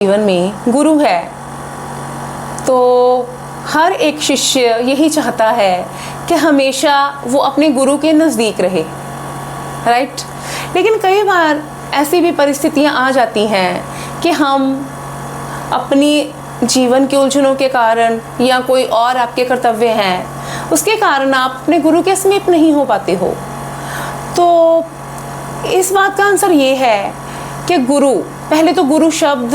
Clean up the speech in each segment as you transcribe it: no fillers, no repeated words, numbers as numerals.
जीवन में गुरु है तो हर एक शिष्य यही चाहता है कि हमेशा वो अपने गुरु के नज़दीक रहे, राइट। लेकिन कई बार ऐसी भी परिस्थितियाँ आ जाती हैं कि हम अपनी जीवन के उलझनों के कारण या कोई और आपके कर्तव्य हैं उसके कारण आप अपने गुरु के समीप नहीं हो पाते हो। तो इस बात का आंसर ये है कि गुरु, पहले तो गुरु शब्द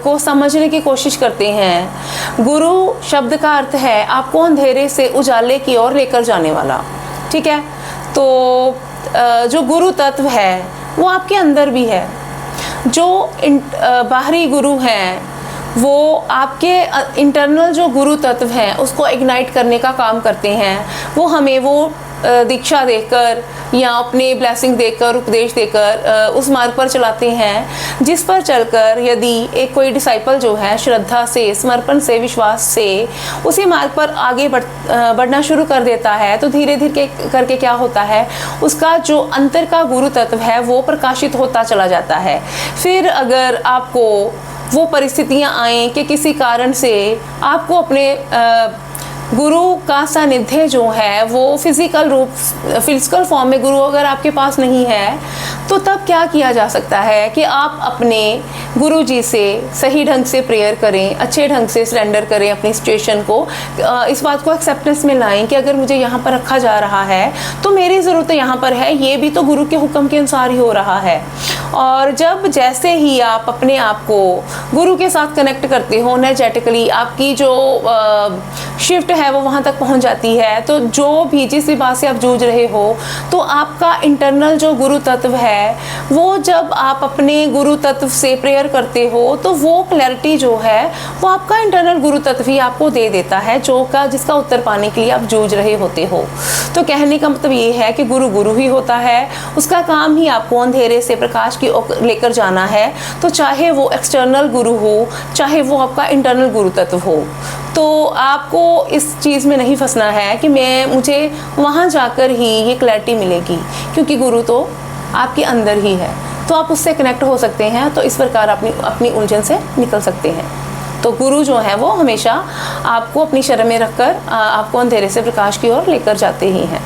को समझने की कोशिश करते हैं। गुरु शब्द का अर्थ है आपको अंधेरे से उजाले की ओर लेकर जाने वाला, ठीक है। तो जो गुरु तत्व है वो आपके अंदर भी है। जो बाहरी गुरु हैं वो आपके इंटरनल जो गुरु तत्व हैं उसको इग्नाइट करने का काम करते हैं। वो हमें वो दीक्षा देकर या अपने ब्लेसिंग देकर, उपदेश देकर उस मार्ग पर चलाते हैं जिस पर चलकर यदि एक कोई डिसाइपल जो है श्रद्धा से, समर्पण से, विश्वास से उसी मार्ग पर आगे बढ़ना शुरू कर देता है तो धीरे धीरे करके क्या होता है, उसका जो अंतर का गुरु तत्व है वो प्रकाशित होता चला जाता है। फिर अगर आपको वो परिस्थितियां आएँ कि किसी कारण से आपको अपने गुरु का सानिध्य जो है वो फिजिकल फॉर्म में गुरु अगर आपके पास नहीं है तो तब क्या किया जा सकता है कि आप अपने गुरु जी से सही ढंग से प्रेयर करें, अच्छे ढंग से सरेंडर करें अपनी सिचुएशन को, इस बात को एक्सेप्टेंस में लाएं कि अगर मुझे यहाँ पर रखा जा रहा है तो मेरी ज़रूरत यहाँ पर है, ये भी तो गुरु के हुक्म के अनुसार ही हो रहा है। और जब जैसे ही आप अपने आप को गुरु के साथ कनेक्ट करते हो एनर्जेटिकली, आपकी जो शिफ्ट है वो वहाँ तक पहुँच जाती है, तो जो भी जिस भी बात से आप जूझ रहे हो तो आपका इंटरनल जो गुरु तत्व है वो जब आप अपने गुरु तत्व से प्रेयर करते हो तो वो क्लैरिटी जो है वो आपका इंटरनल गुरु तत्व ही आपको दे देता है जिसका उत्तर पाने के लिए आप जूझ रहे होते हो। तो कहने का मतलब ये है कि गुरु गुरु ही होता है, उसका काम ही आपको अंधेरे से प्रकाश की ओर लेकर जाना है। तो चाहे वो एक्सटर्नल गुरु हो, चाहे वो आपका इंटरनल गुरु तत्व हो, तो आपको इस चीज़ में नहीं फंसना है कि मुझे वहाँ जाकर ही ये क्लैरिटी मिलेगी, क्योंकि गुरु तो आपके अंदर ही है। तो आप उससे कनेक्ट हो सकते हैं, तो इस प्रकार अपनी उलझन से निकल सकते हैं। तो गुरु जो है वो हमेशा आपको अपनी शरण में रखकर आपको अंधेरे से प्रकाश की ओर लेकर जाते ही हैं।